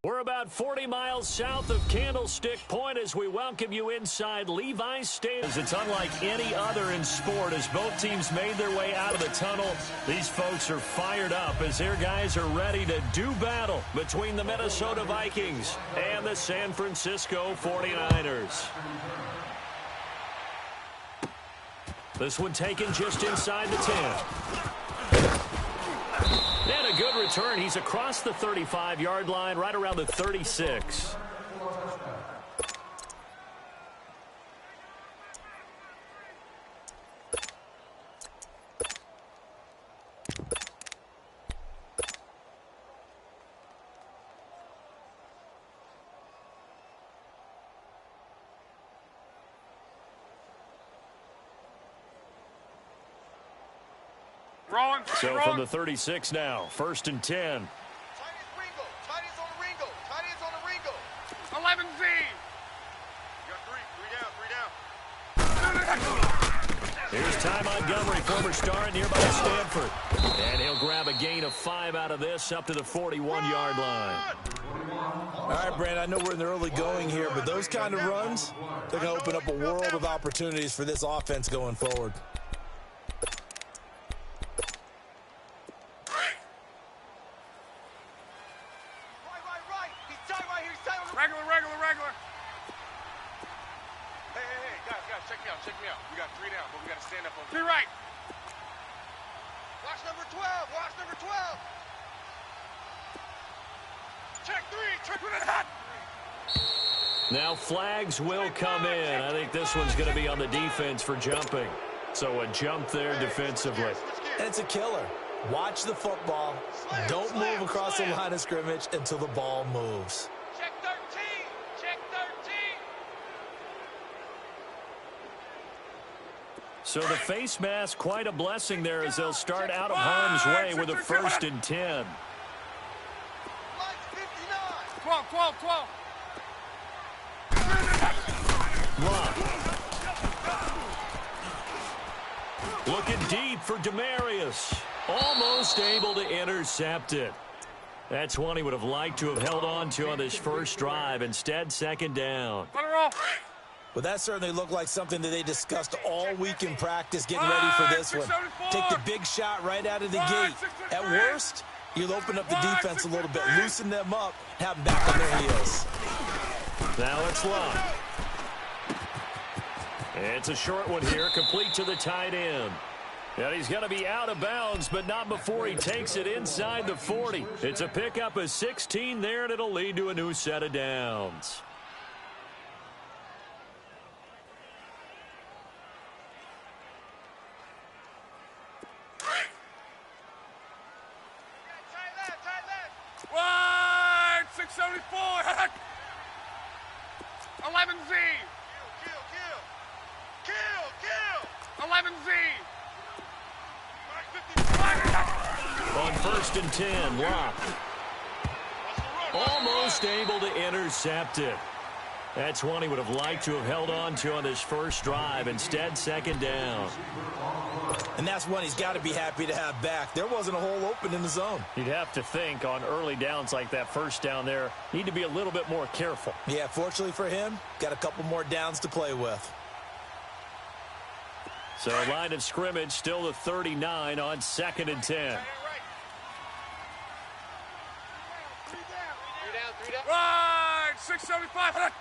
We're about 40 miles south of Candlestick Point as we welcome you inside Levi's Stadium. It's unlike any other in sport as both teams made their way out of the tunnel. These folks are fired up as their guys are ready to do battle between the Minnesota Vikings and the San Francisco 49ers. This one taken just inside the 10. And a good return. He's across the 35-yard line, right around the 36. So from the 36 now, 1st and 10. Tight is on the Ringo. 11Z. You got three down. Here's Ty Montgomery, former star at nearby Stanford. And he'll grab a gain of 5 out of this up to the 41-yard line. All right, Brandon, I know we're in the early going here, but those kind of runs, they're going to open up a world of opportunities for this offense going forward. Regular. Hey, guys, check me out. We got 3 down, but we got to stand up on 3 right. Watch number 12. Check 3. Now flags will come in. I think this one's going to be on the defense for jumping. So a jump there defensively. And it's a killer. Watch the football. Don't move across the line of scrimmage until the ball moves. Check 13. So the face mask, quite a blessing there as they'll start out of harm's way with a 1st and 10. 12. Lock. Looking deep for Demarius. Almost able to intercept it. That's one he would have liked to have held on to on this first drive. Instead, 2nd down. Well, that certainly looked like something that they discussed all week in practice getting ready for this one. Take the big shot right out of the gate. At worst, you'll open up the defense a little bit, loosen them up, have them back on their heels. Now it's Love. It's a short one here, complete to the tight end. And he's going to be out of bounds, but not before he takes it inside the 40. It's a pickup of 16 there, and it'll lead to a new set of downs. Wide, 674. 11Z. Kill. 11Z. On 1st and 10, Locke. Almost able to intercept it. That's one he would have liked to have held on to on this first drive. Instead, 2nd down. And that's one he's got to be happy to have back. There wasn't a hole open in the zone. You'd have to think on early downs like that first down there, need to be a little bit more careful. Yeah, fortunately for him, got a couple more downs to play with. So line of scrimmage still the 39 on 2nd and 10. Right, 675.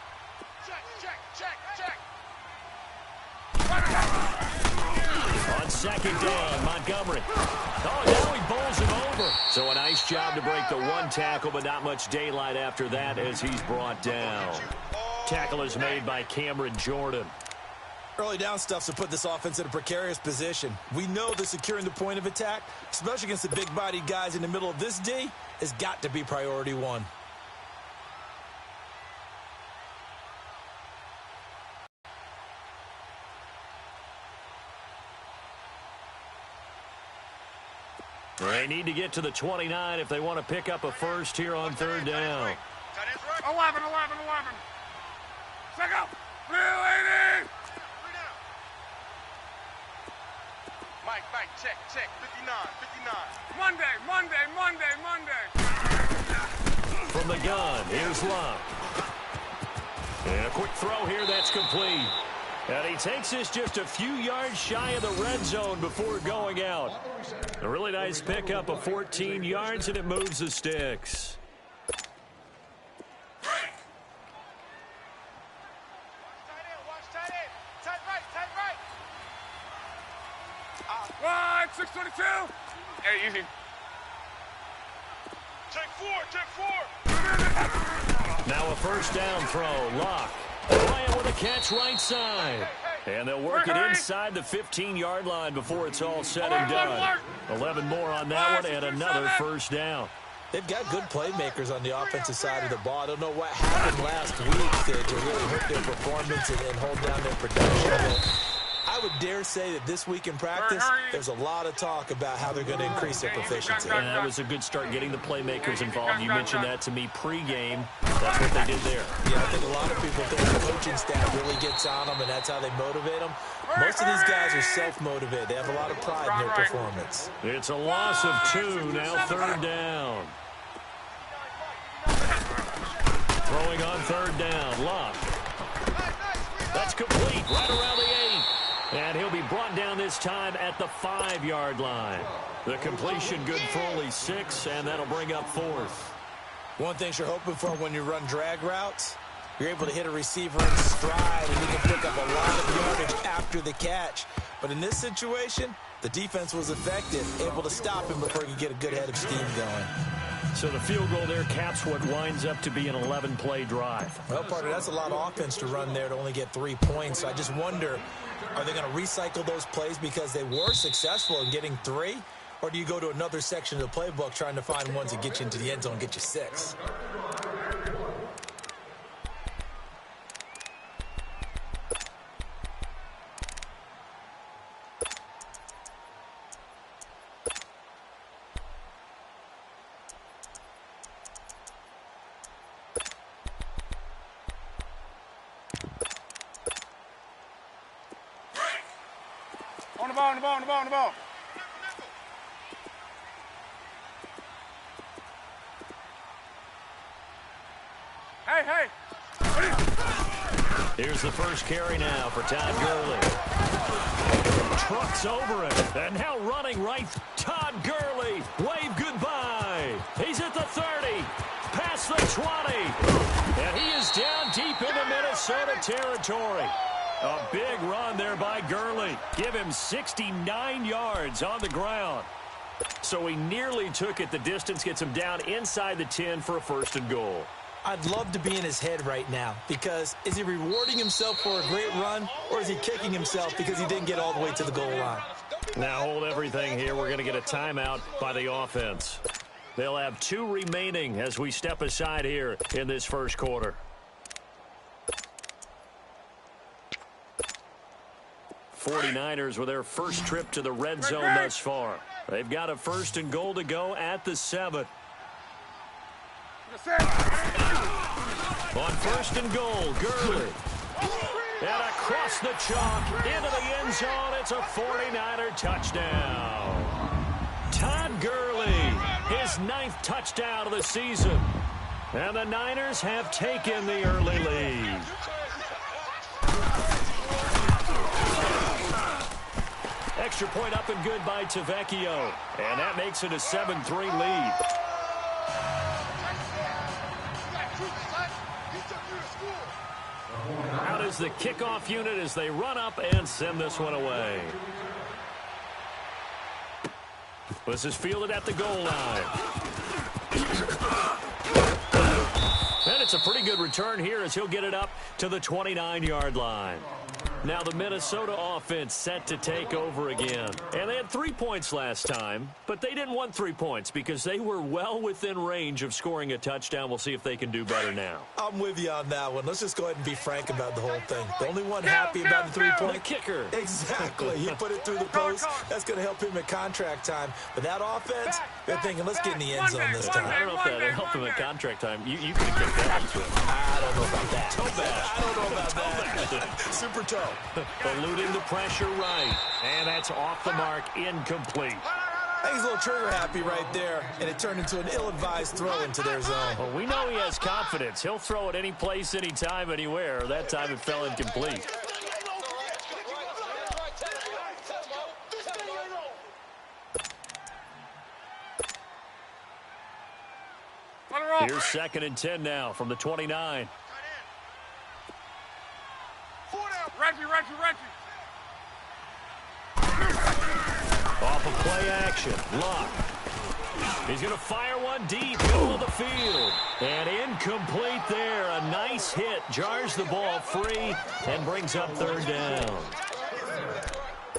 Check. On 2nd down, Montgomery. Oh, now he bowls him over. So a nice job to break the 1 tackle, but not much daylight after that as he's brought down. Tackle is made by Cameron Jordan. Early down stuff's to put this offense in a precarious position. We know that securing the point of attack, especially against the big-bodied guys in the middle of this D, has got to be priority 1. They need to get to the 29 if they want to pick up a first here on 3rd down. 11. Second. 380. Mike, check. 59. Monday. From the gun, here's Love. And a quick throw here, that's complete. And he takes this just a few yards shy of the red zone before going out. A really nice pickup of 14 yards, and it moves the sticks. Wide, 622. Hey, easy. Take four. Now a first down throw. Locke. Bryant with a catch right side. And they'll work it inside the 15-yard line before it's all said and done. 11 more on that one and another first down. They've got good playmakers on the offensive side of the ball. I don't know what happened last week to really hurt their performance and hold down their production. I would dare say that this week in practice, there's a lot of talk about how they're going to increase their proficiency. And that was a good start getting the playmakers involved. You mentioned that to me pregame. That's what they did there. Yeah, I think a lot of people think the coaching staff really gets on them, and that's how they motivate them. Most of these guys are self-motivated. They have a lot of pride in their performance. It's a loss of 2, now third down. Throwing on third down, Locke. That's complete, right around the 8. And he'll be brought down this time at the 5-yard line. The completion good for only 6, and that'll bring up 4th. One thing you're hoping for when you run drag routes, you're able to hit a receiver in stride, and you can pick up a lot of yardage after the catch. But in this situation, the defense was effective, able to stop him before he could get a good head of steam going. So the field goal there caps what winds up to be an 11-play drive. Well, partner, that's a lot of offense to run there to only get 3 points. So I just wonder, are they going to recycle those plays because they were successful in getting 3? Or do you go to another section of the playbook trying to find ones that get you into the end zone and get you 6? On the ball. Hey. Here's the first carry now for Todd Gurley. Trucks over it. And now running right. Todd Gurley. Wave goodbye. He's at the 30. Past the 20. And he is down deep into Minnesota territory. A big run there by Gurley. Give him 69 yards on the ground. So he nearly took it the distance, gets him down inside the 10 for a 1st and goal. I'd love to be in his head right now, because is he rewarding himself for a great run, or is he kicking himself because he didn't get all the way to the goal line? Now hold everything here. We're going to get a timeout by the offense. They'll have 2 remaining as we step aside here in this first quarter. 49ers with their first trip to the red zone thus far. They've got a 1st and goal to go at the 7. On 1st and goal, Gurley. And across the chalk into the end zone. It's a 49er touchdown. Todd Gurley, his 9th touchdown of the season. And the Niners have taken the early lead. Extra point up and good by Tavecchio. And that makes it a 7-3 lead. Out is the kickoff unit as they run up and send this one away. This is fielded at the goal line. And it's a pretty good return here as he'll get it up to the 29-yard line. Now the Minnesota offense set to take over again. And they had 3 points last time, but they didn't want 3 points because they were well within range of scoring a touchdown. We'll see if they can do better now. I'm with you on that one. Let's just go ahead and be frank about the whole thing. The only one happy about the 3-point The kicker. Exactly. He put it through the post. That's going to help him at contract time. But that offense, they're thinking, let's get in the end zone this time. I don't know if that'll help him at contract time. You could have kicked that one. I don't know about that. Toe bad. I don't know about that. Super toe. Eluding the pressure right. And that's off the mark, incomplete. I think he's a little trigger happy right there, and it turned into an ill-advised throw into their zone. Well, we know he has confidence. He'll throw it any place, anytime, anywhere. That time it fell incomplete. Here's 2nd and 10 now from the 29. Reggie. Off of play action. Luck. He's going to fire one deep, middle of the field. And incomplete there. A nice hit. Jars the ball free and brings up 3rd down.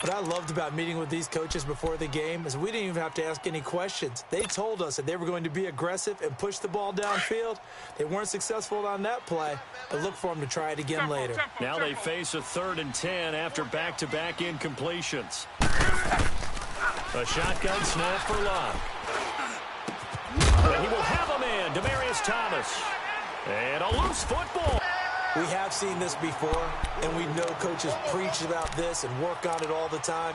What I loved about meeting with these coaches before the game is we didn't even have to ask any questions. They told us that they were going to be aggressive and push the ball downfield. They weren't successful on that play, but look for them to try it again later. Now they face a 3rd and 10 after back-to-back incompletions. A shotgun snap for Locke. And he will have a man, Demaryius Thomas. And a loose football. We have seen this before, and we know coaches preach about this and work on it all the time.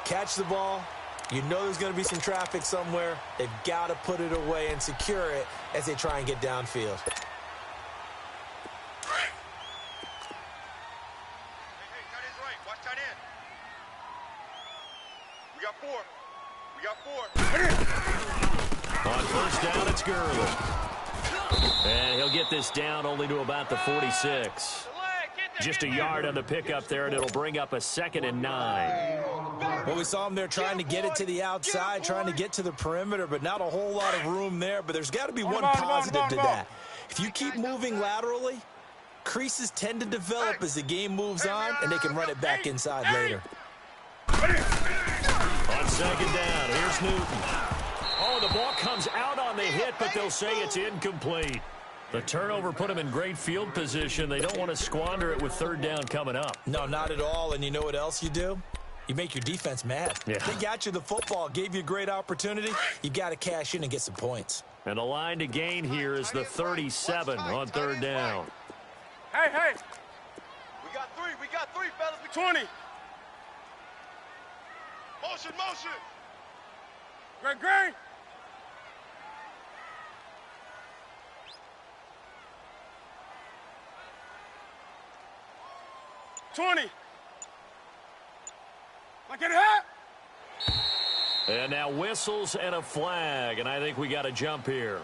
Catch the ball. You know there's going to be some traffic somewhere. They've got to put it away and secure it as they try and get downfield. Hey, tight end's right. Watch tight end. We got 4. On 1st down, it's Gurley. And he'll get this down only to about the 46. Just a yard on the pickup there, and it'll bring up a 2nd and 9. Well, we saw him there trying to get it to the outside, trying to get to the perimeter, but not a whole lot of room there. But there's got to be one positive to that. If you keep moving laterally, creases tend to develop as the game moves on, and they can run it back inside later. On 2nd down, here's Newton. Oh, the ball comes out on the hit, but they'll say it's incomplete. The turnover put them in great field position. They don't want to squander it with 3rd down coming up. No, not at all. And you know what else you do? You make your defense mad. Yeah. They got you the football, gave you a great opportunity. You got to cash in and get some points. And the line to gain here is the 37 on 3rd down. Hey. We got 3, fellas. 20. Motion. Greg. 20. Like it hot. And now whistles and a flag, and I think we got a jump here.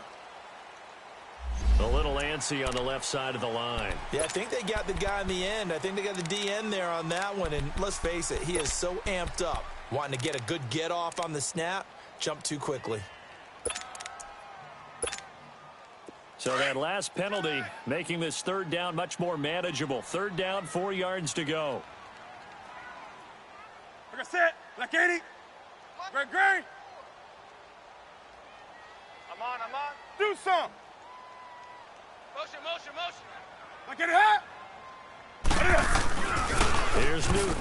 A little antsy on the left side of the line. Yeah, I think they got the guy in the end. I think they got the DN there on that one, and let's face it, he is so amped up, wanting to get a good get off on the snap, jump too quickly. So that last penalty making this 3rd down much more manageable. 3rd down, 4 yards to go. Like I said, like 80. Greg. I'm on. Do some. Motion. Like it hot. Here's Newton.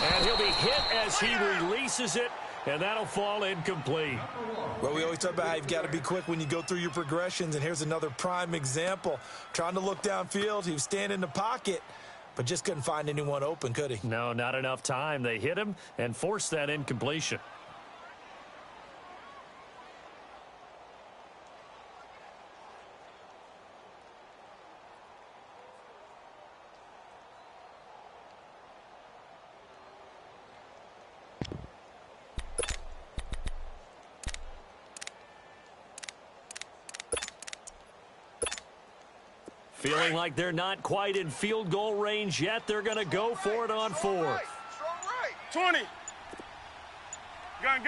And he'll be hit as he releases it, and that'll fall incomplete. Well, we always talk about how you've got to be quick when you go through your progressions, and here's another prime example. Trying to look downfield, he was standing in the pocket, but just couldn't find anyone open, could he? No, not enough time. They hit him and forced that incompletion. Feeling like they're not quite in field goal range yet. They're going to go for it on 4th. 20. Gun.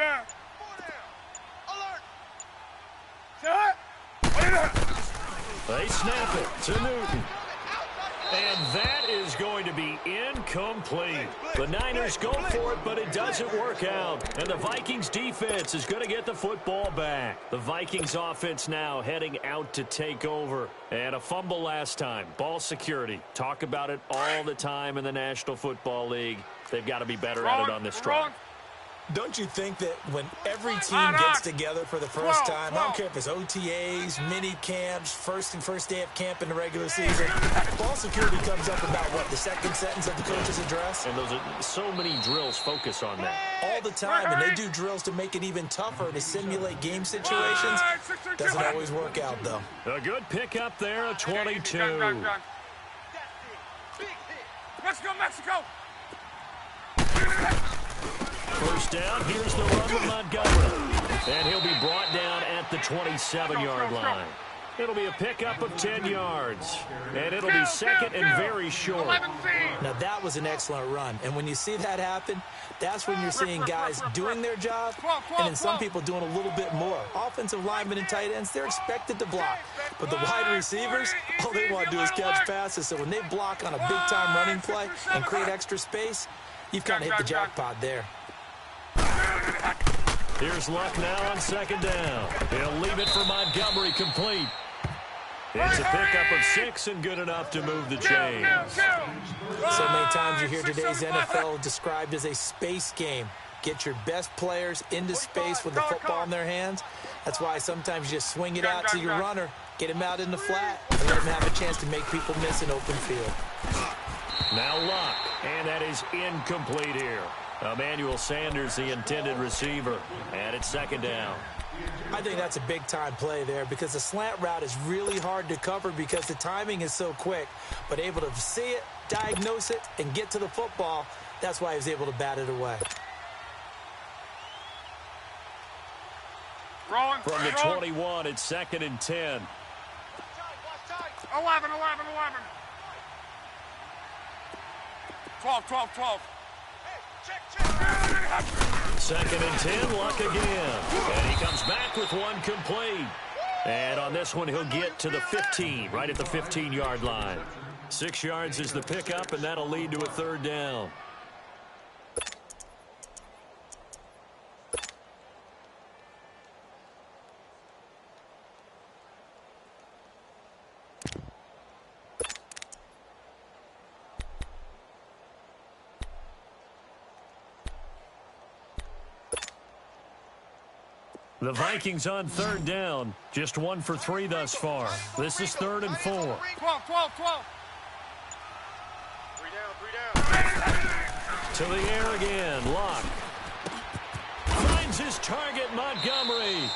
Alert. They snap it to Newton. And that is going to be incomplete. The Niners go for it, but it doesn't work out. And the Vikings defense is going to get the football back. The Vikings offense now heading out to take over. And a fumble last time. Ball security. Talk about it all the time in the National Football League. They've got to be better at it on this drive. Don't you think that when every team gets together for the first time, I don't care if it's OTAs, mini camps, first day of camp in the regular season, ball security comes up about, what, the second sentence of the coach's address? And those are so many drills focus on that. All the time, and they do drills to make it even tougher to simulate game situations. Doesn't always work out, though. A good pickup there, a 22. Let's go, Mexico! First down, here's the run with Montgomery. And he'll be brought down at the 27-yard line. It'll be a pickup of 10 yards. And it'll be second and very short. Now, that was an excellent run. And when you see that happen, that's when you're seeing guys doing their job and then some people doing a little bit more. Offensive linemen and tight ends, they're expected to block. But the wide receivers, all they want to do is catch passes. So when they block on a big-time running play and create extra space, you've kind of hit the jackpot there. Here's Luck now on second down. He'll leave it for Montgomery complete. It's a pickup of 6 and good enough to move the chains. So many times you hear today's NFL described as a space game. Get your best players into space with the football in their hands. That's why sometimes you just swing it out to your runner, get him out in the flat, and let him have a chance to make people miss an open field. Now Luck, and that is incomplete here. Emmanuel Sanders, the intended receiver, and it's second down. I think that's a big-time play there because the slant route is really hard to cover because the timing is so quick. But able to see it, diagnose it, and get to the football, that's why he was able to bat it away. From the 21, it's second and 10. 11. 12. Second and 10, Luck again. And he comes back with one complete. And on this one, he'll get to the 15, right at the 15-yard line. 6 yards is the pickup, and that'll lead to a third down. The Vikings on third down. Just 1 for 3 thus far. This is 3rd and 4. 12. 3 down. To the air again. Luck finds his target, Montgomery.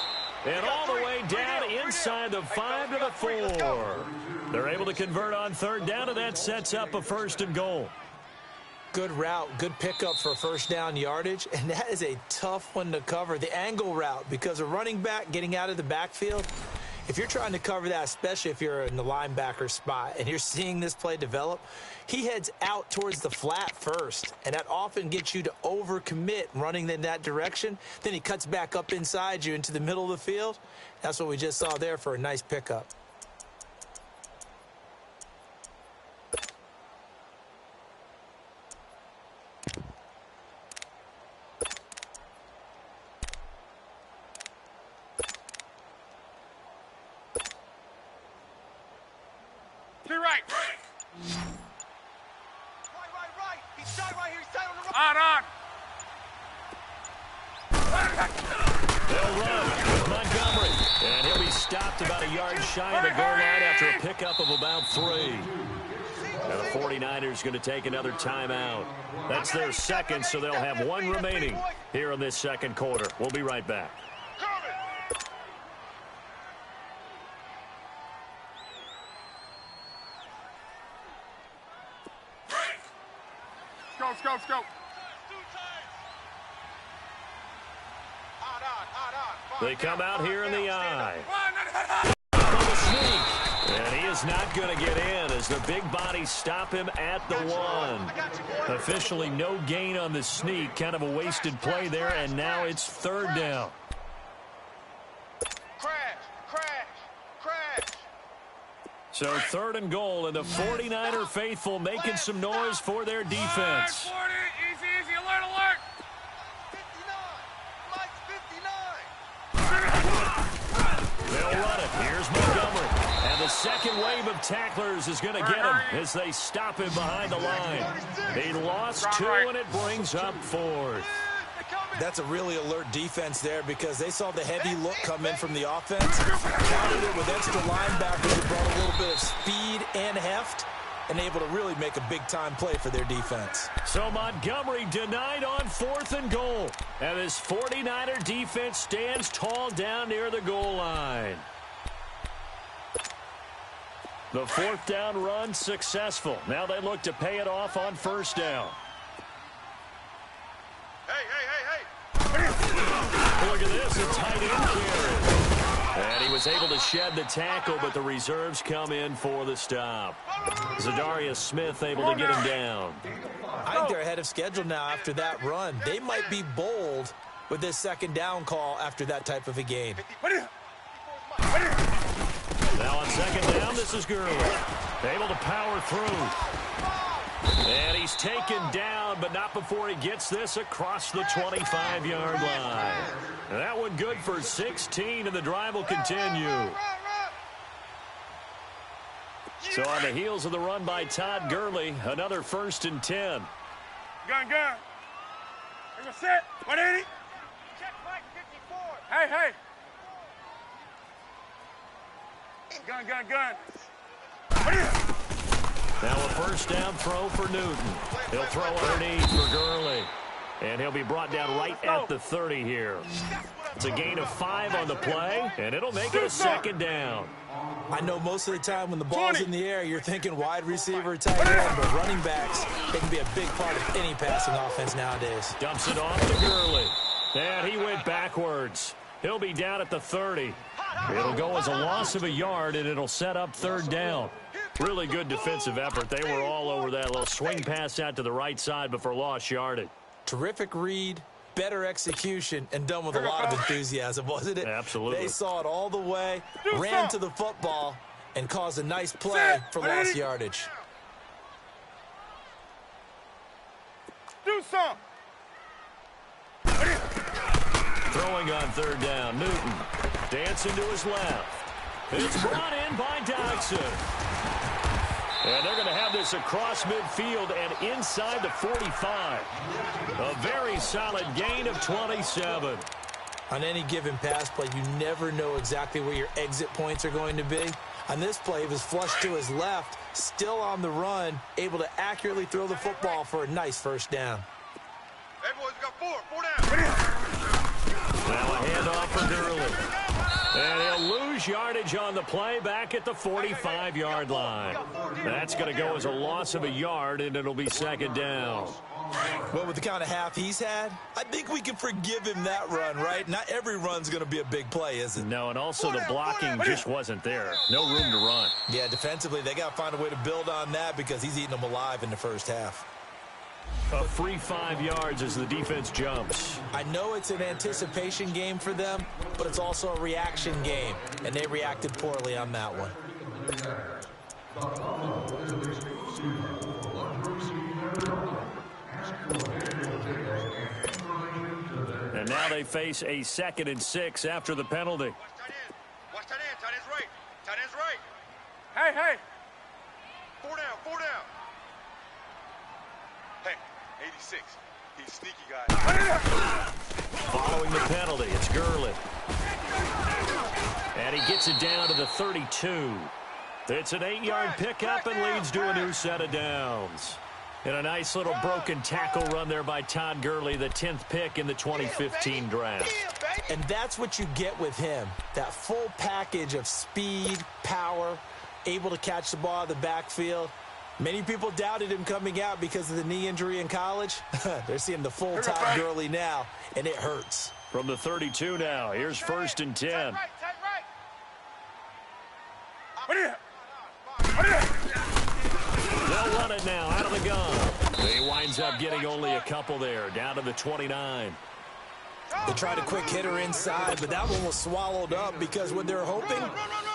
And all the way down inside the 5 to the 4. They're able to convert on third down, and that sets up a 1st and goal. Good route, good pickup for first down yardage, and that is a tough one to cover, the angle route, because a running back getting out of the backfield, if you're trying to cover that, especially if you're in the linebacker spot and you're seeing this play develop, he heads out towards the flat first, and that often gets you to overcommit running in that direction. Then he cuts back up inside you into the middle of the field. That's what we just saw there for a nice pickup. Shy of the goal line after a pickup of about 3. Now the 49ers going to take another timeout. That's their second, so they'll have 1 remaining here in this second quarter. We'll be right back. Let's go. They come out here in the eye. And he is not going to get in as the big bodies stop him at the 1. Officially no gain on the sneak. Kind of a wasted play there, and now it's third down. Crash. So 3rd and goal, and the 49er faithful making some noise for their defense. Easy, alert. 59. They'll run it. Here's Montgomery. And the second wave of tacklers is going to get him as they stop him behind the line. He lost 2, and it brings up 4th. That's a really alert defense there because they saw the heavy look come in from the offense, countered it with extra linebackers who brought a little bit of speed and heft, and able to really make a big-time play for their defense. So Montgomery denied on 4th and goal. And this 49er defense stands tall down near the goal line. The 4th down run successful. Now they look to pay it off on 1st down. Look at this, a tight end carry. And he was able to shed the tackle, but the reserves come in for the stop. Zadarius Smith able to get him down. I think they're ahead of schedule now after that run. They might be bold with this 2nd down call after that type of a game. Now on 2nd down, this is Gurley. Able to power through. And he's taken down, but not before he gets this across the 25-yard line. And that one good for 16, and the drive will continue. So on the heels of the run by Todd Gurley, another 1st and 10. Gun. They're gonna set. 180. Check Mike 54. Hey. Gun. Now a 1st down throw for Newton. He'll throw underneath for Gurley. And he'll be brought down right at the 30 here. It's a gain of 5 on the play, and it'll make it a 2nd down. I know most of the time when the ball's in the air, you're thinking wide receiver, tight end, but running backs, they can be a big part of any passing offense nowadays. Dumps it off to Gurley. And he went backwards. He'll be down at the 30. It'll go as a loss of a yard, and it'll set up 3rd down. Really good defensive effort. They were all over that little swing pass out to the right side before lost yardage. Terrific read, better execution, and done with a lot of enthusiasm, wasn't it? Absolutely. They saw it all the way, ran to the football, and caused a nice play for lost yardage. Do some. Throwing on 3rd down, Newton. Dancing to his left. It's brought in by Dodson. And they're going to have this across midfield and inside the 45. A very solid gain of 27. On any given pass play, you never know exactly where your exit points are going to be. On this play, it was flushed to his left, still on the run, able to accurately throw the football for a nice 1st down. Hey, boys, we got 4 down. Now a handoff for Gurley. And he'll lose yardage on the play back at the 45-yard line. That's going to go as a loss of a yard, and it'll be 2nd down. Well, with the kind of half he's had, I think we can forgive him that run, right? Not every run's going to be a big play, is it? No, and also the blocking just wasn't there. No room to run. Yeah, defensively, they got to find a way to build on that because he's eating them alive in the 1st half. A free 5 yards as the defense jumps. I know it's an anticipation game for them, but it's also a reaction game, and they reacted poorly on that one. And now they face a 2nd and 6 after the penalty. Watch tight end. Tight end's right. Tight end's right. Hey. 4 down. Hey, 86. He's sneaky, guys. Following the penalty, it's Gurley. And he gets it down to the 32. It's an 8-yard pickup and leads to a new set of downs. And a nice little broken tackle run there by Todd Gurley, the 10th pick in the 2015 draft. And that's what you get with him, that full package of speed, power, able to catch the ball out of the backfield. Many people doubted him coming out because of the knee injury in college. They're seeing the full Todd Gurley now, and it hurts. From the 32 now, here's 1st and 10. They'll run it now out of the gun. He winds up getting only a couple there, down to the 29. They tried a quick hitter inside, but that one was swallowed up because what they're hoping,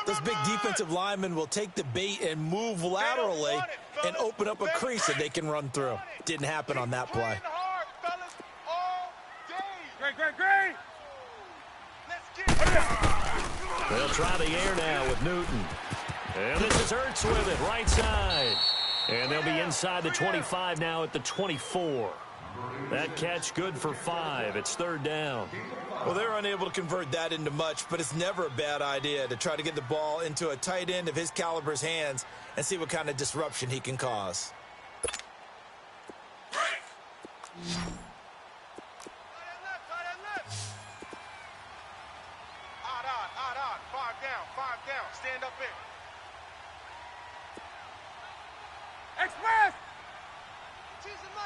this big defensive lineman will take the bait and move laterally and open up a crease that they can run through. Didn't happen on that play. Great. They'll try the air now with Newton. And this is Ertz with it, right side. And they'll be inside the 25 now at the 24. That catch good for 5. It's third down. Well, they're unable to convert that into much, but it's never a bad idea to try to get the ball into a tight end of his caliber's hands and see what kind of disruption he can cause. Odd. 5 down. Stand up in. Express!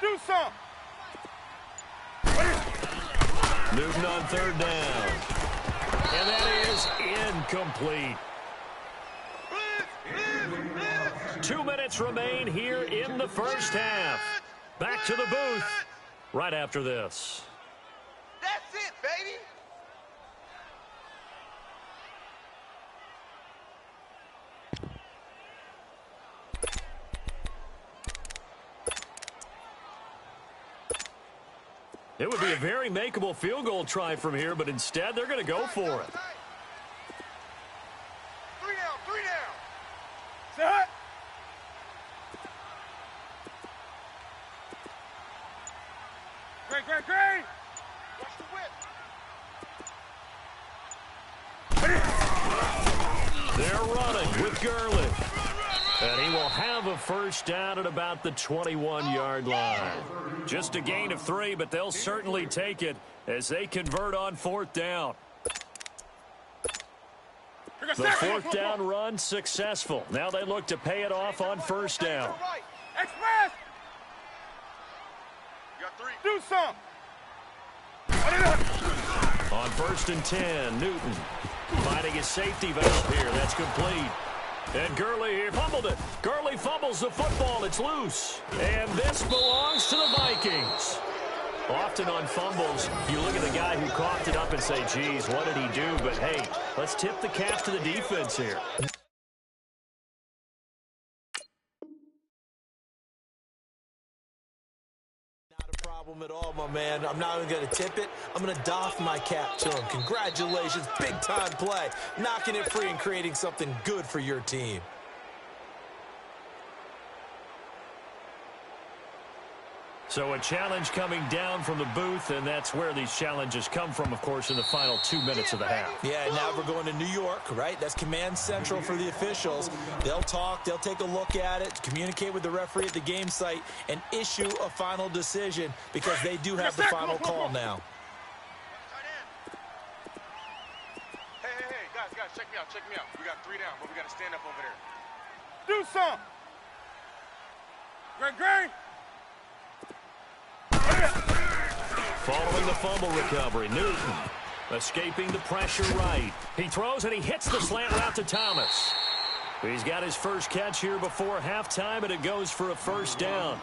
Do some. Newton on third down. And that is incomplete. 2 minutes remain here in the first half. Back to the booth right after this. That's it, baby. It would be a very makeable field goal try from here, but instead they're going to go for it. 3 down. Set. Great. Watch the whip. They're running with Gurley. And he will have a first down at about the 21-yard line. Just a gain of 3, but they'll certainly take it as they convert on fourth down. The fourth down run successful. Now they look to pay it off on first down. Express! You got 3. Do some. On 1st and 10, Newton finding his safety valve here. That's complete. And Gurley here fumbled it. Gurley fumbles the football. It's loose. And this belongs to the Vikings. Often on fumbles, you look at the guy who coughed it up and say, geez, what did he do? But, hey, let's tip the cap to the defense here. Not a problem at all, my man. I'm not even going to tip it. I'm going to doff my cap to him. Congratulations. Big-time play. Knocking it free and creating something good for your team. So a challenge coming down from the booth, and that's where these challenges come from, of course, in the final 2 minutes of the half. Yeah, now we're going to New York, right? That's command central for the officials. They'll talk, they'll take a look at it, communicate with the referee at the game site, and issue a final decision because they do have the final call now. Hey, guys, check me out. We got 3 down, but we got to stand up over there. Do some. Great. Following the fumble recovery, Newton escaping the pressure right. He throws and he hits the slant route to Thomas. He's got his first catch here before halftime, and it goes for a first down.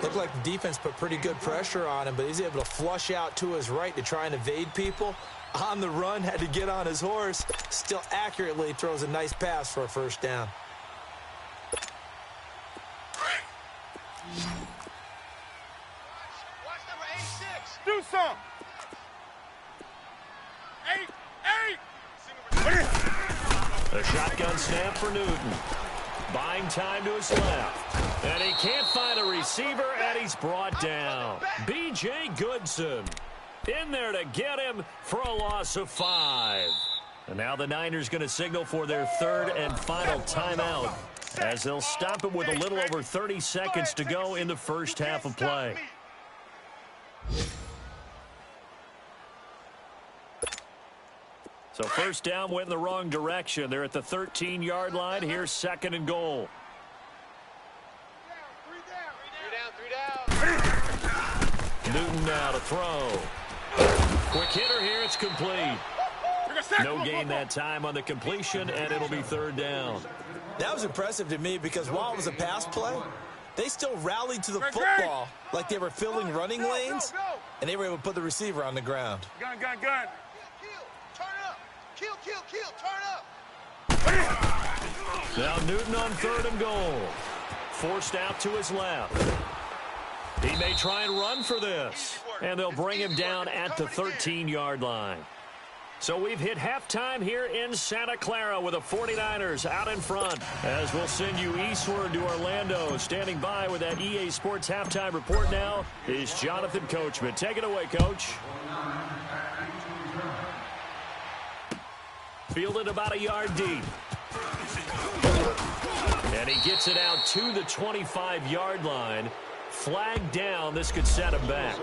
Looked like the defense put pretty good pressure on him, but he's able to flush out to his right to try and evade people. On the run, had to get on his horse. Still accurately throws a nice pass for a first down. Do some. 8. A shotgun snap for Newton. Buying time to his left. And he can't find a receiver, and he's brought down. B.J. Goodson in there to get him for a loss of 5. And now the Niners going to signal for their third and final timeout as they'll stop it with a little over 30 seconds to go in the first half of play. So first down went in the wrong direction. They're at the 13-yard line. Here's 2nd and goal. 3 down. Newton now to throw. Quick hitter here. It's complete. No gain that time on the completion, and it'll be 3rd down. That was impressive to me because while it was a pass play, they still rallied to the football like they were filling running lanes, and they were able to put the receiver on the ground. Gun. Turn up. Kill. Turn up. Now Newton on 3rd and goal. Forced out to his left. He may try and run for this, and they'll bring him down at the 13-yard line. So we've hit halftime here in Santa Clara with the 49ers out in front. As we'll send you eastward to Orlando. Standing by with that EA Sports halftime report now is Jonathan Coachman. Take it away, Coach. Fielded about a yard deep. And he gets it out to the 25-yard line. Flag down. This could set him back.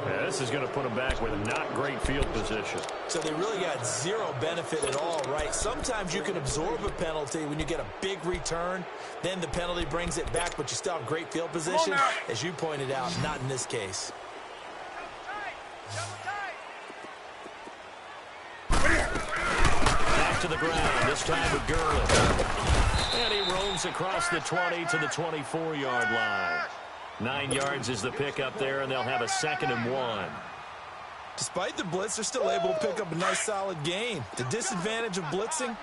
Yeah, this is going to put him back with not great field position. So they really got zero benefit at all, right? Sometimes you can absorb a penalty when you get a big return. Then the penalty brings it back, but you still have great field position. As you pointed out, not in this case. Back to the ground, this time with Gurley. And he roams across the 20 to the 24-yard line. 9 yards is the pickup there, and they'll have a 2nd and 1. Despite the blitz, they're still able to pick up a nice, solid gain. The disadvantage of blitzing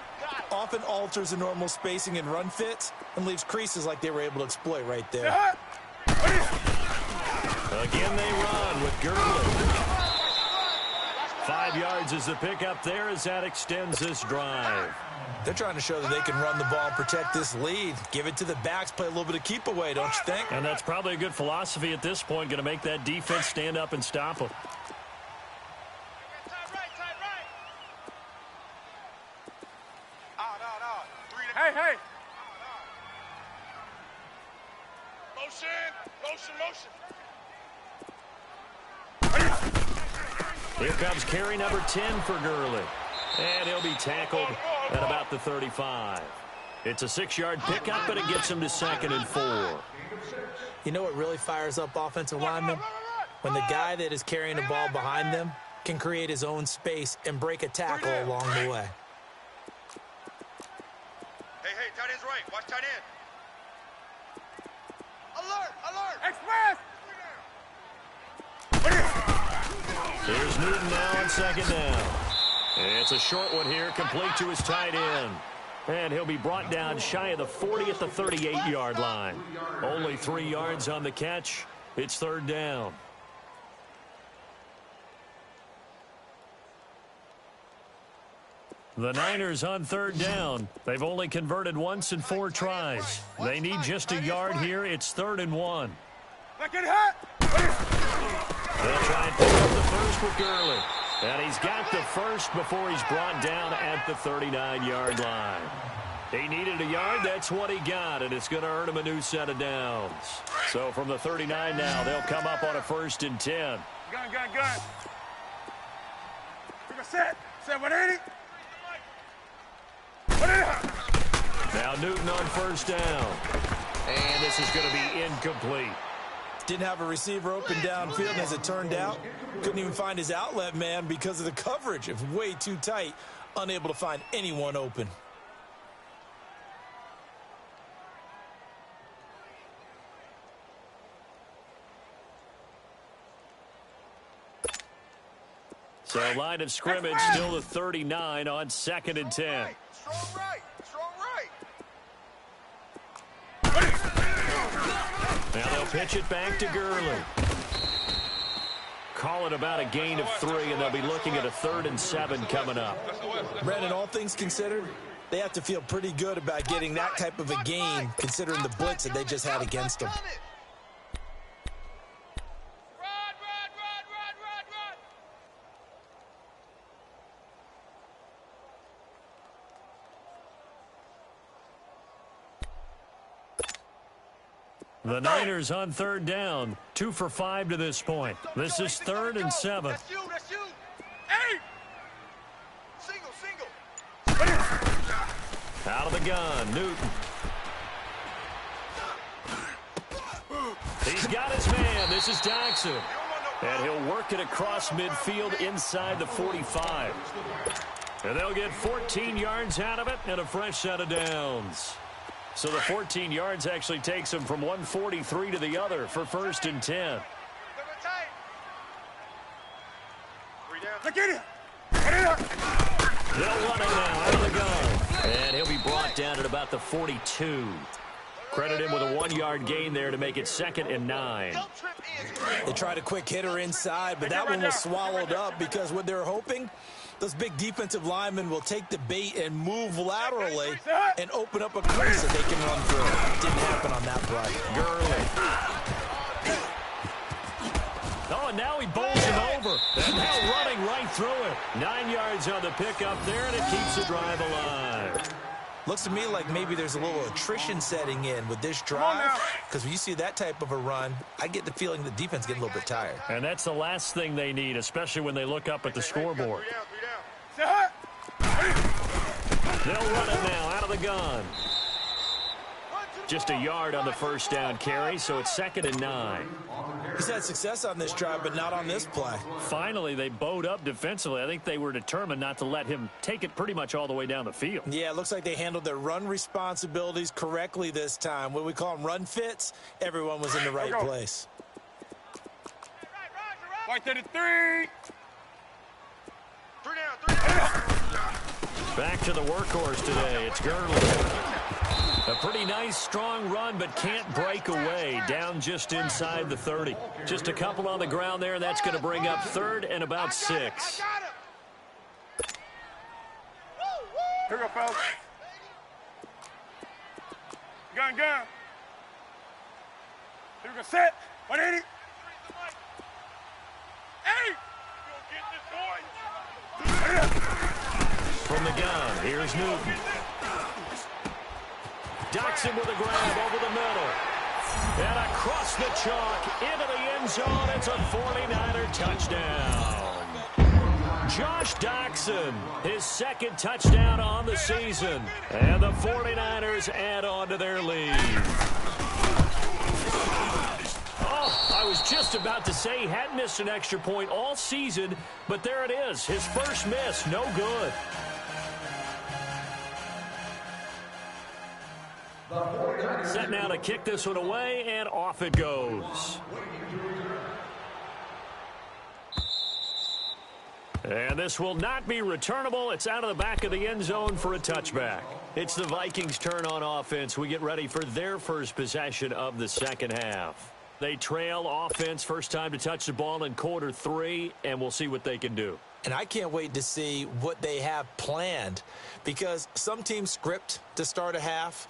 often alters the normal spacing and run fits and leaves creases like they were able to exploit right there. Again, they run with Gurley. 5 yards is the pickup there as that extends this drive. They're trying to show that they can run the ball, protect this lead. Give it to the backs, play a little bit of keep away, don't you think? And that's probably a good philosophy at this point, going to make that defense stand up and stop them. Hey. Motion. Here comes carry number 10 for Gurley. And he'll be tackled at about the 35. It's a 6-yard pickup, but it gets him to 2nd and 4. You know what really fires up offensive linemen? When the guy that is carrying the ball behind them can create his own space and break a tackle along the way. Hey, tight end's right. Watch tight end. Alert! Express! Here's Newton now on 2nd down. It's a short one here, complete to his tight end. And he'll be brought down shy of the 40 at the 38-yard line. Only 3 yards on the catch. It's 3rd down. The Niners on 3rd down. They've only converted once in 4 tries. They need just a yard here. It's 3rd and 1. They'll try and pick up the first with Gurley. And he's got the first before he's brought down at the 39-yard line. He needed a yard. That's what he got, and it's going to earn him a new set of downs. So from the 39 now, they'll come up on a 1st and 10. Gun. We're set 180. Now Newton on 1st down. And this is going to be incomplete. Didn't have a receiver open downfield, and as it turned out, couldn't even find his outlet man because of the coverage. It was way too tight, unable to find anyone open. So line of scrimmage still the 39 on 2nd and 10. Strong right. Now they'll pitch it back to Gurley. Call it about a gain of 3, and they'll be looking at a 3rd and 7 coming up. Brandon, all things considered, they have to feel pretty good about getting that type of a gain, considering the blitz that they just had against them. The Niners on 3rd down, 2 for 5 to this point. This is 3rd and 7. That's you. Hey! Single. Out of the gun, Newton. He's got his man. This is Jackson. And he'll work it across midfield inside the 45. And they'll get 14 yards out of it and a fresh set of downs. So the 14 yards actually takes him from 143 to the other for 1st and 10. They'll run it now out of the gun. And he'll be brought down at about the 42. Credit him with a 1-yard gain there to make it 2nd and 9. They tried a quick hitter inside, but that one was swallowed up because what they're hoping Those big defensive linemen will take the bait and move laterally and open up a crease that they can run through. Didn't happen on that play. Gurley. Oh, and now he bowls him over. And now running right through it. 9 yards on the pickup there, and it keeps the drive alive. Looks to me like maybe there's a little attrition setting in with this drive, because when you see that type of a run, I get the feeling the defense getting a little bit tired. And that's the last thing they need, especially when they look up at the scoreboard. They'll run it now out of the gun. Just a yard on the first down carry, so it's 2nd and 9. He's had success on this drive, but not on this play. Finally, they bowed up defensively. I think they were determined not to let him take it pretty much all the way down the field. Yeah, it looks like they handled their run responsibilities correctly this time. What we call them run fits, everyone was in the right place. White 33. 3 down. Back to the workhorse today. It's Gurley. A pretty nice, strong run, but can't break away. Down just inside the 30. Just a couple on the ground there, and that's going to bring up 3rd and about 6. Here we go, fellas. Gun. Here we go, set. 180. From the gun, here's Newton. Docks him with a grab over the middle. And across the chalk, into the end zone. It's a 49er touchdown. Josh Doctson, his 2nd touchdown on the season. And the 49ers add on to their lead. Oh, I was just about to say he hadn't missed an extra point all season, but there it is. His first miss, no good. Set now to kick this one away, and off it goes. And this will not be returnable. It's out of the back of the end zone for a touchback. It's the Vikings' turn on offense. We get ready for their first possession of the second half. They trail offense, first time to touch the ball in quarter 3, and we'll see what they can do. And I can't wait to see what they have planned, because some teams script to start a half.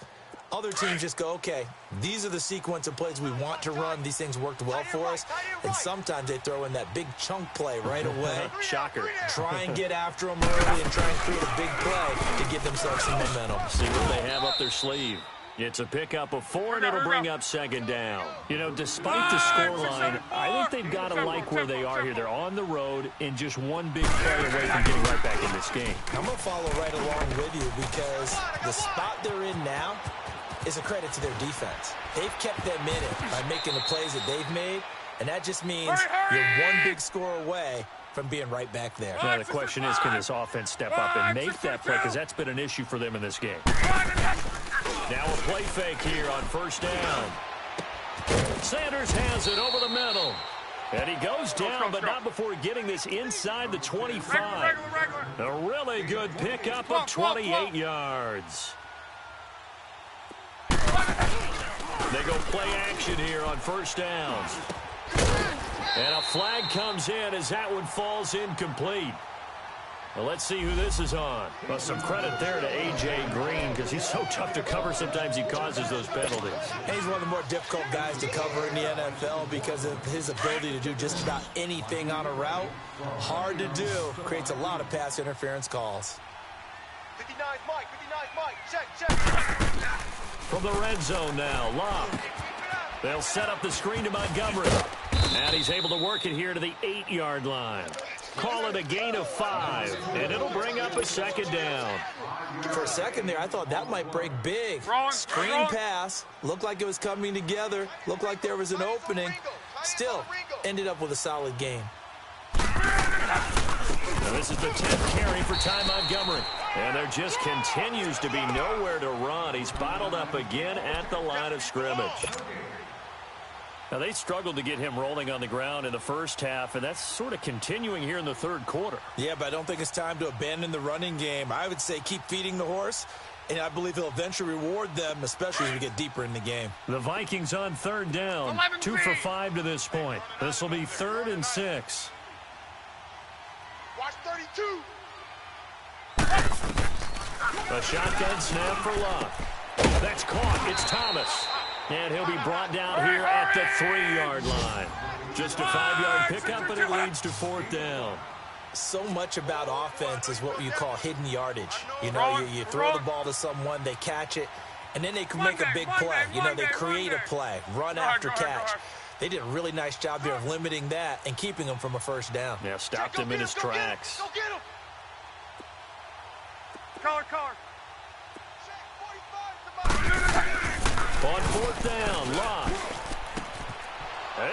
Other teams just go, okay, these are the sequence of plays we want to run. These things worked well for us. And sometimes they throw in that big chunk play right away. Shocker. Try and get after them early and try and create a big play to give themselves some momentum. See what they have up their sleeve. It's a pickup of 4, and it'll bring up 2nd down. You know, despite the scoreline, I think they've got to like where they are here. They're on the road and just one big play away from getting right back in this game. I'm going to follow right along with you, because the spot they're in now is a credit to their defense. They've kept them in it by making the plays that they've made, and that just means you're one big score away from being right back there. Now, the question is, can this offense step up and make that play, because that's been an issue for them in this game. Now a play fake here on first down. Sanders has it over the middle. And he goes down, but not before getting this inside the 25. A really good pickup of 28 yards. They go play action here on first down. And a flag comes in as that one falls incomplete. Well, let's see who this is on. Well, some credit there to A.J. Green, because he's so tough to cover. Sometimes he causes those penalties. And he's one of the more difficult guys to cover in the NFL because of his ability to do just about anything on a route. Hard to do. Creates a lot of pass interference calls. 59 Mike, check. From the red zone now, Locke. They'll set up the screen to Montgomery. And he's able to work it here to the 8-yard line. Call it a gain of 5, and it'll bring up a 2nd down. For a second there, I thought that might break big. Screen pass. Looked like it was coming together. Looked like there was an opening. Still, ended up with a solid game. Now this is the 10th carry for Ty Montgomery. And there just continues to be nowhere to run. He's bottled up again at the line of scrimmage. Now, they struggled to get him rolling on the ground in the first half, and that's sort of continuing here in the third quarter. Yeah, but I don't think it's time to abandon the running game. I would say keep feeding the horse, and I believe he'll eventually reward them, especially as we get deeper in the game. The Vikings on third down, 2 for 5 to this point. This will be 3rd and 6. Watch 32. A shotgun snap for Luck. That's caught. It's Thomas. And he'll be brought down here at the 3-yard line. Just a 5-yard pickup, and it leads to 4th down. So much about offense is what you call hidden yardage. You know, you throw the ball to someone, they catch it, and then they can make a big play. You know, they create a play, run after catch. They did a really nice job there of limiting that and keeping him from a first down. Yeah, stopped him in his tracks. Go get him. Collar. On 4th down, Locke.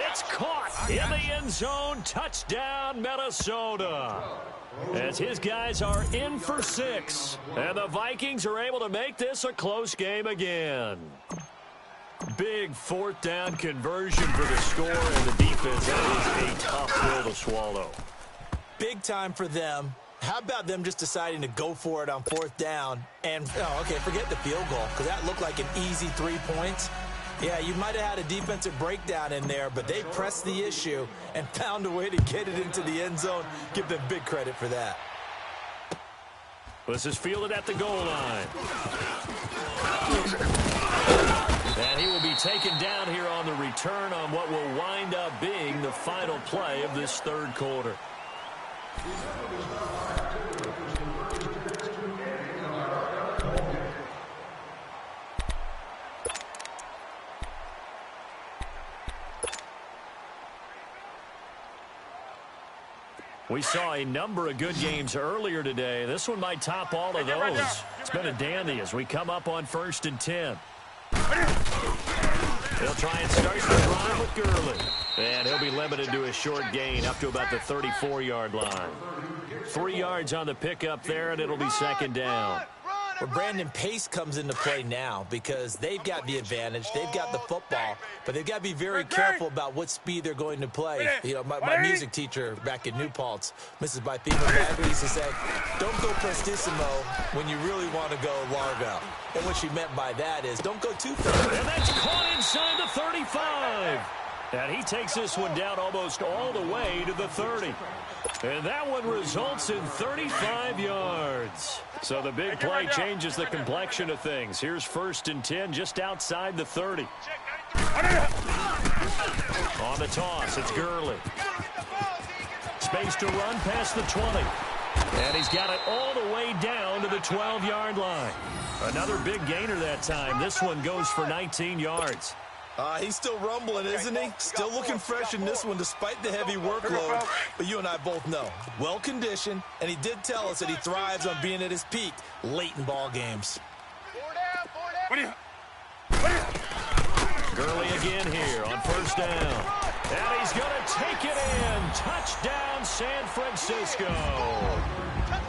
It's caught in the end zone. Touchdown, Minnesota. As his guys are in for 6. And the Vikings are able to make this a close game again. Big 4th down conversion for the score, and the defense, that is a tough pill to swallow. Big time for them. How about them just deciding to go for it on 4th down? And, okay, forget the field goal, because that looked like an easy 3 points. Yeah, you might have had a defensive breakdown in there, but they pressed the issue and found a way to get it into the end zone. Give them big credit for that. This is fielded at the goal line. And he will be taken down here on the return on what will wind up being the final play of this 3rd quarter. We saw a number of good games earlier today. This one might top all of those. It's been a dandy as we come up on 1st and 10. He'll try and start the drive with Gurley. And he'll be limited to a short gain up to about the 34-yard line. 3 yards on the pickup there, and it'll be 2nd down. Well, Brandon, pace comes into play now because they've got the advantage. They've got the football, but they've got to be very careful about what speed they're going to play. You know, my music teacher back in New Paltz, Mrs. Bythema, used to say, don't go prestissimo when you really want to go largo. And what she meant by that is don't go too far. And that's caught inside the 35. And he takes this one down almost all the way to the 30. And that one results in 35 yards. So the big play changes the complexion of things. Here's 1st and 10 just outside the 30. On the toss, it's Gurley. Space to run past the 20. And he's got it all the way down to the 12-yard line. Another big gainer that time. This one goes for 19 yards. He's still rumbling, isn't he? Still looking fresh in this one despite the heavy workload. But you and I both know, well-conditioned, and he did tell us that he thrives on being at his peak late in ball games. Gurley again here on 1st down. And he's going to take it in. Touchdown, San Francisco.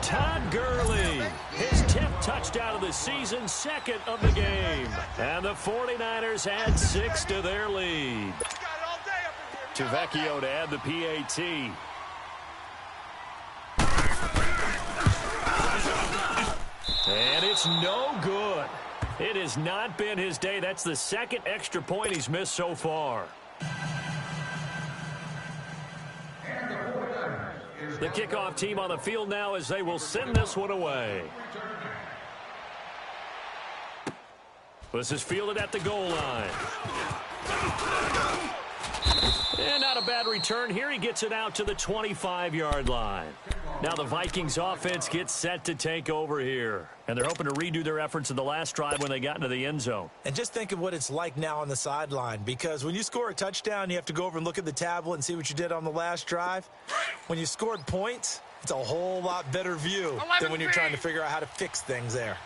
Todd Gurley, his 10th touchdown of the season, 2nd of the game. And the 49ers add 6 to their lead. Tavecchio to add the PAT. And it's no good. It has not been his day. That's the 2nd extra point he's missed so far. The kickoff team on the field now as they will send this one away. This is fielded at the goal line. And not a bad return here. He gets it out to the 25-yard line. Now the Vikings offense gets set to take over here. And they're hoping to redo their efforts in the last drive when they got into the end zone. And just think of what it's like now on the sideline, because when you score a touchdown, you have to go over and look at the tablet and see what you did on the last drive. When you scored points, it's a whole lot better view than when you're trying to figure out how to fix things there.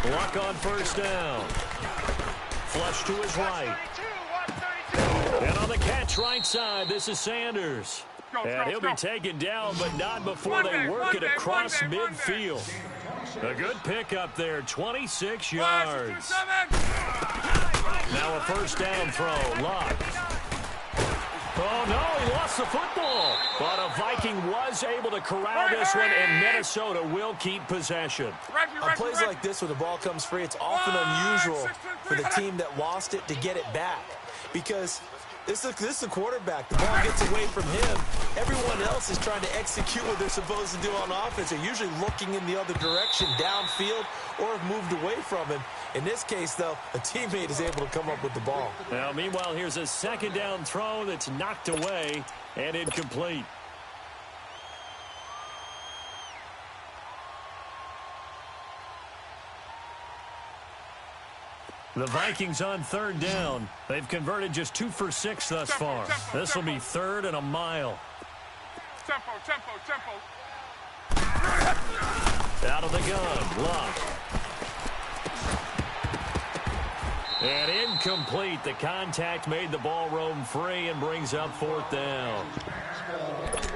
Luck on 1st down. Flush to his right. And on the catch right side, this is Sanders. And he'll be taken down, but not before they work it across midfield. A good pickup there, 26 yards. Now a 1st down throw, Luck. Oh, no, he lost the football. But a Viking was able to corral this one, and Minnesota will keep possession. On plays like this, when the ball comes free, it's often unusual for the team that lost it to get it back. Because This is the quarterback. The ball gets away from him. Everyone else is trying to execute what they're supposed to do on offense. They're usually looking in the other direction, downfield, or have moved away from him. In this case, though, a teammate is able to come up with the ball. Now, meanwhile, here's a second down throw that's knocked away and incomplete. The Vikings on third down. They've converted just 2 for 6 thus far. This will be third and a mile. Tempo. Out of the gun. Luck. And incomplete. The contact made the ball roam free and brings up fourth down.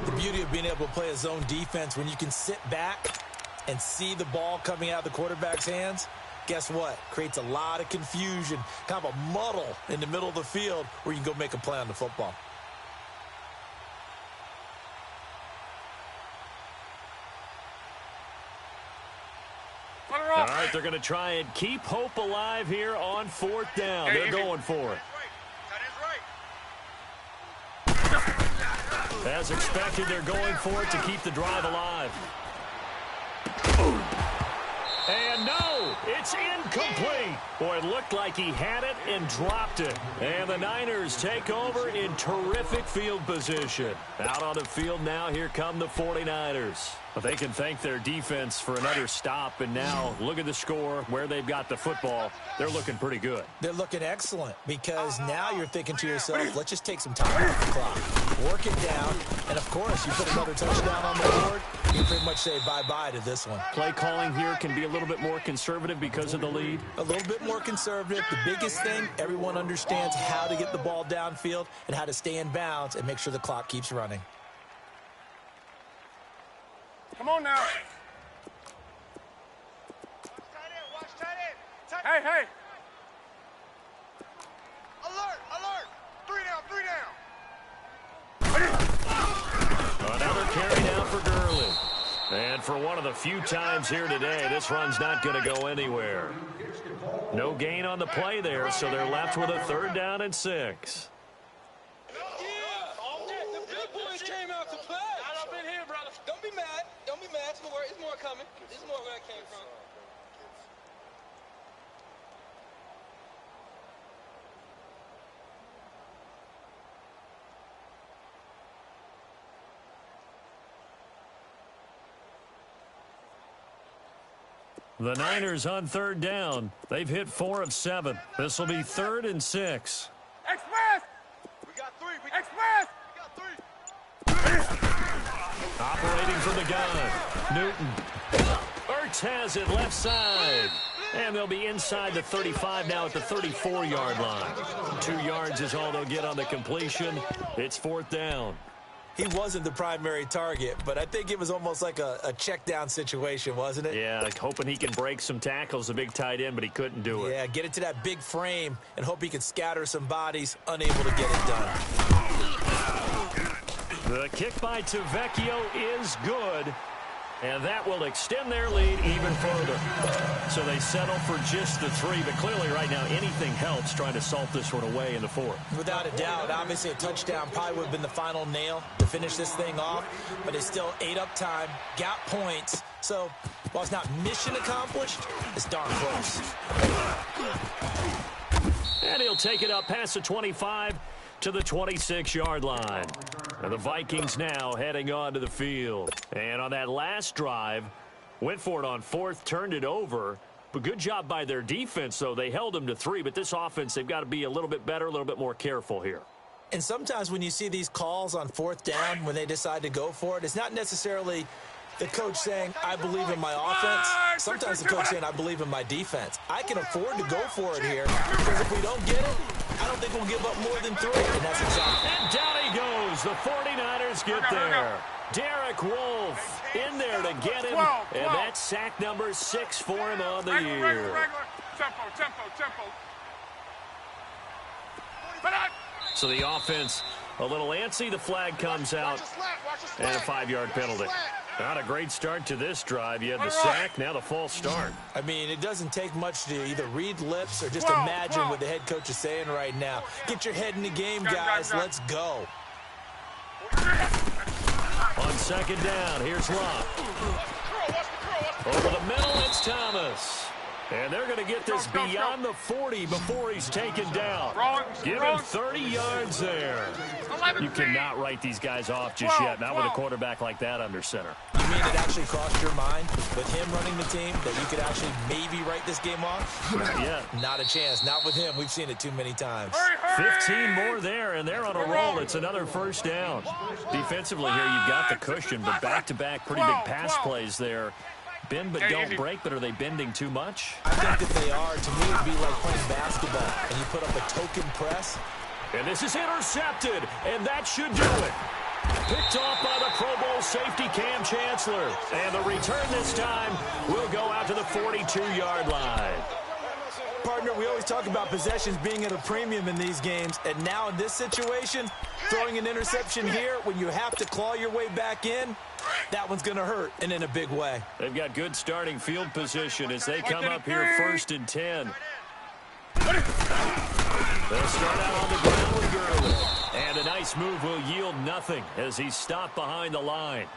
The beauty of being able to play a zone defense when you can sit back and see the ball coming out of the quarterback's hands. Guess what? Creates a lot of confusion, kind of a muddle in the middle of the field where you can go make a play on the football. All right, they're going to try and keep hope alive here on fourth down. They're going for it. As expected, they're going for it to keep the drive alive. And no, it's incomplete. Boy, it looked like he had it and dropped it. And the Niners take over in terrific field position. Out on the field now, here come the 49ers. But they can thank their defense for another stop. And now, look at the score, where they've got the football. They're looking pretty good. They're looking excellent because now you're thinking to yourself, let's just take some time off the clock. Work it down. And, of course, you put another touchdown on the board, you pretty much say bye-bye to this one. Play calling here can be a little bit more conservative because of the lead. A little bit more conservative. The biggest thing, everyone understands how to get the ball downfield and how to stay in bounds and make sure the clock keeps running. Come on now. Hey. Alert. 3 down. Another carry down for Gurley. And for one of the few times here today, this run's not going to go anywhere. No gain on the play there, so they're left with a 3rd down and 6. The big boys came out to play. I've been here, brother. Don't be mad. It's more coming. This is more where I came from. The Niners on 3rd down. They've hit 4 of 7. This will be 3rd and 6. Express. We got 3. Express. Operating from the gun. Newton. Ertz has it left side. And they'll be inside the 35 now at the 34-yard line. 2 yards is all they'll get on the completion. It's 4th down. He wasn't the primary target, but I think it was almost like a check down situation, wasn't it? Yeah, like hoping he can break some tackles, a big tight end, but he couldn't do it. Yeah, get it to that big frame and hope he can scatter some bodies, unable to get it done. The kick by Tavecchio is good, and that will extend their lead even further. So they settle for just the 3, but clearly right now anything helps trying to salt this one away in the 4th. Without a doubt, obviously a touchdown probably would have been the final nail to finish this thing off, but it's still ate up time, got points, so while it's not mission accomplished, it's darn close. And he'll take it up past the 25 to the 26-yard line. And the Vikings now heading onto the field. And on that last drive, went for it on 4th, turned it over. But good job by their defense, though. They held them to 3, but this offense, they've got to be a little bit better, a little bit more careful here. And sometimes when you see these calls on 4th down, when they decide to go for it, it's not necessarily the coach saying, I believe in my offense. Sometimes the coach saying, I believe in my defense. I can afford to go for it here, because if we don't get it, I don't think we'll give up more than 3. And that's exactly. And down he goes. The 49ers get there. Derek Wolfe in there to get him. And that's sack number 6 for him on the year. Tempo. So the offense a little antsy. The flag comes out and a 5-yard penalty. Not a great start to this drive. You had the sack, now the false start. I mean, it doesn't take much to either read lips or just imagine what the head coach is saying right now. Get your head in the game, guys. Let's go. On second down, here's Locke. Over the middle, it's Thomas. And they're going to get this beyond the 40 before he's taken down. Give him 30 yards there. You cannot write these guys off just yet, not with a quarterback like that under center. You mean it actually crossed your mind with him running the team that you could actually maybe write this game off? Not yet. Not a chance. Not with him. We've seen it too many times. 15 more there, and they're on a roll. It's another first down. Defensively here, you've got the cushion, but back-to-back pretty big pass plays there. Bend but don't break, but are they bending too much? I think that they are. To me, it would be like playing basketball, and you put up a token press. And this is intercepted, and that should do it. Picked off by the Pro Bowl safety Cam Chancellor. And the return this time will go out to the 42-yard line. Partner, we always talk about possessions being at a premium in these games, and now in this situation, throwing an interception here when you have to claw your way back in, that one's going to hurt, and in a big way. They've got good starting field position as they come up here 1st and 10. They'll start out on the ground with Gurley. And a nice move will yield nothing as he's stopped behind the line.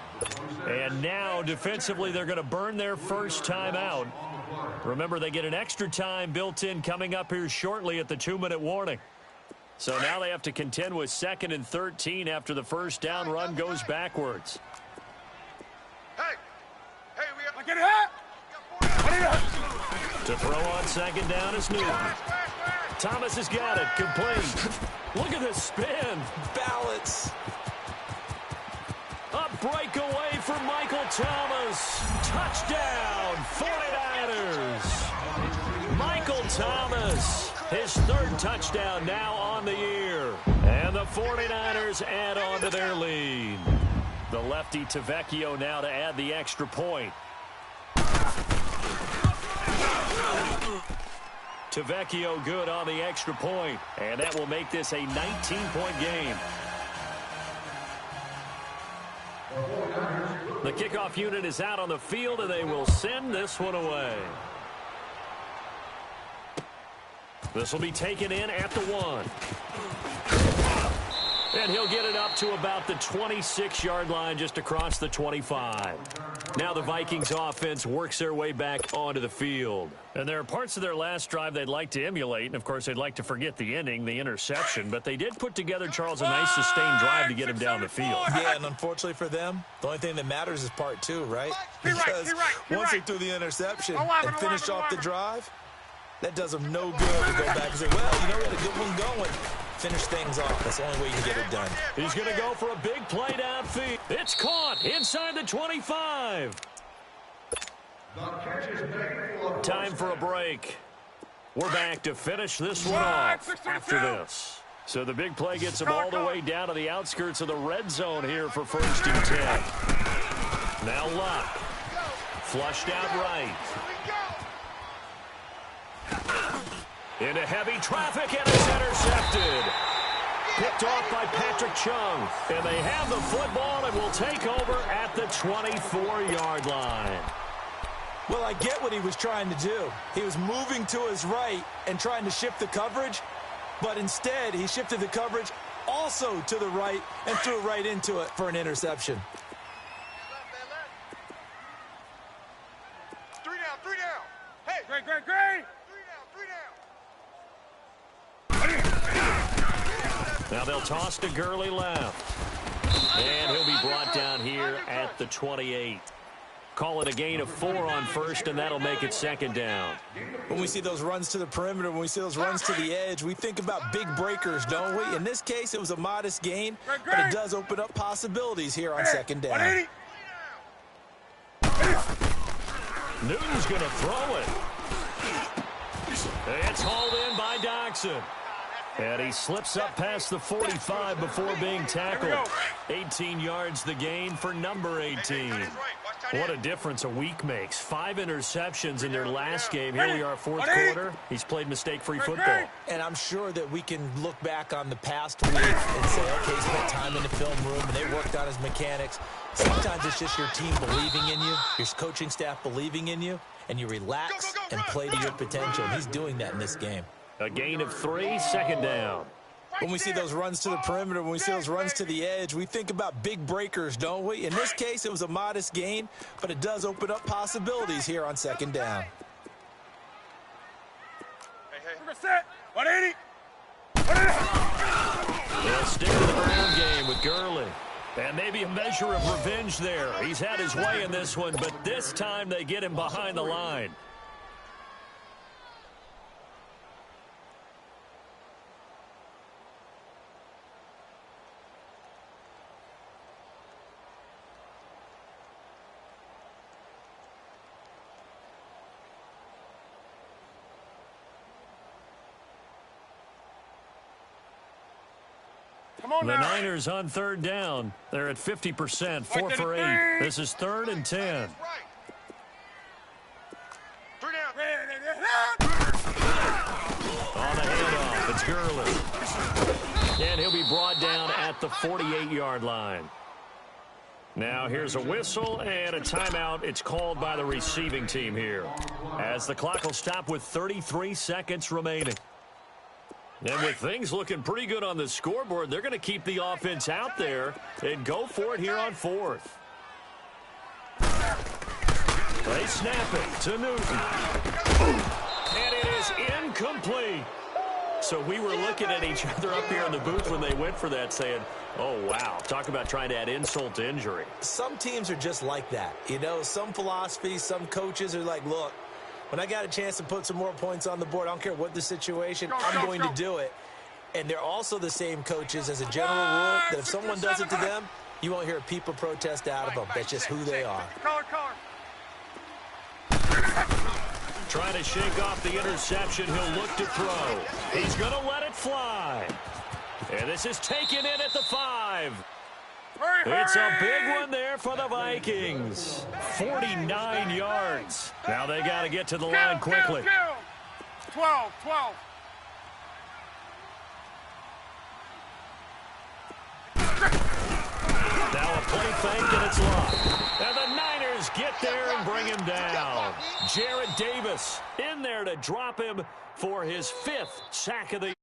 And now, defensively, they're going to burn their first time out. Remember, they get an extra time built in coming up here shortly at the 2-minute warning. So now they have to contend with 2nd and 13 after the first down run goes backwards. Get it hot. To throw on second down is Newton. Thomas has got it. Complete. Look at this spin. Balance. A breakaway for Michael Thomas. Touchdown, 49ers. Michael Thomas, his 3rd touchdown now on the year. And the 49ers add on to their lead. The lefty Tavecchio now to add the extra point. Tavecchio good on the extra point, and that will make this a 19-point game. The kickoff unit is out on the field, and they will send this one away. This will be taken in at the 1. And he'll get it up to about the 26-yard line just across the 25. Now the Vikings offense works their way back onto the field. And there are parts of their last drive they'd like to emulate. And, of course, they'd like to forget the ending, the interception. But they did put together, Charles, a nice sustained drive to get him down the field. Yeah, and unfortunately for them, the only thing that matters is part 2, right? Because once they threw the interception and finished off the drive, that does them no good to go back and say, well, you know, we had a good one going. Finish things off. That's the only way you can get it done. He's going to go for a big play downfield. It's caught inside the 25. Time for a break. We're back to finish this one off after this. So the big play gets them all the way down to the outskirts of the red zone here for 1st and 10. Now Locke. Flushed out right. Into heavy traffic, and it's intercepted. Picked off by Patrick Chung. And they have the football and will take over at the 24-yard line. Well, I get what he was trying to do. He was moving to his right and trying to shift the coverage, but instead he shifted the coverage also to the right and threw right into it for an interception. 3 down, 3 down. Hey! Great. 3 down, 3 down. Now they'll toss to Gurley left. And he'll be brought down here at the 28. Call it a gain of 4 on 1st, and that'll make it 2nd down. When we see those runs to the perimeter, when we see those runs to the edge, we think about big breakers, don't we? In this case, it was a modest gain, but it does open up possibilities here on 2nd down. Newton's going to throw it. It's hauled in by Doxson. And he slips up past the 45 before being tackled. 18 yards the gain for number 18. What a difference a week makes. 5 interceptions in their last game. Here we are, fourth quarter. He's played mistake-free football. And I'm sure that we can look back on the past week and say, okay, he spent time in the film room and they worked on his mechanics. Sometimes it's just your team believing in you, your coaching staff believing in you, and you relax and play to your potential. And he's doing that in this game. A gain of 3, 2nd down. When we see those runs to the perimeter, when we see those runs to the edge, we think about big breakers, don't we? In this case, it was a modest gain, but it does open up possibilities here on 2nd down. Hey. Set. 180. They'll stick to the ground game with Gurley. And maybe a measure of revenge there. He's had his way in this one, but this time they get him behind the line. The Niners on 3rd down. They're at 50%, 4 for 8. This is 3rd and 10. On the handoff, it's Gurley. And he'll be brought down at the 48-yard line. Now here's a whistle and a timeout. It's called by the receiving team here, as the clock will stop with 33 seconds remaining. And with things looking pretty good on the scoreboard, they're going to keep the offense out there and go for it here on 4th. They snap it to Newton. And it is incomplete. So we were looking at each other up here in the booth when they went for that saying, oh, wow, talk about trying to add insult to injury. Some teams are just like that. You know, some philosophies, some coaches are like, look, when I got a chance to put some more points on the board, I don't care what the situation, I'm going to do it. And they're also the same coaches as a general rule that if someone does it to them, you won't hear a peep or protest out of them. That's just who they are. Trying to shake off the interception. He'll look to throw. He's going to let it fly. And this is taken in at the 5. It's a big one there for the Vikings. 49 yards. Now they got to get to the line quickly. 12. Now a play fake and it's locked. And the Niners get there and bring him down. Jared Davis in there to drop him for his 5th sack of the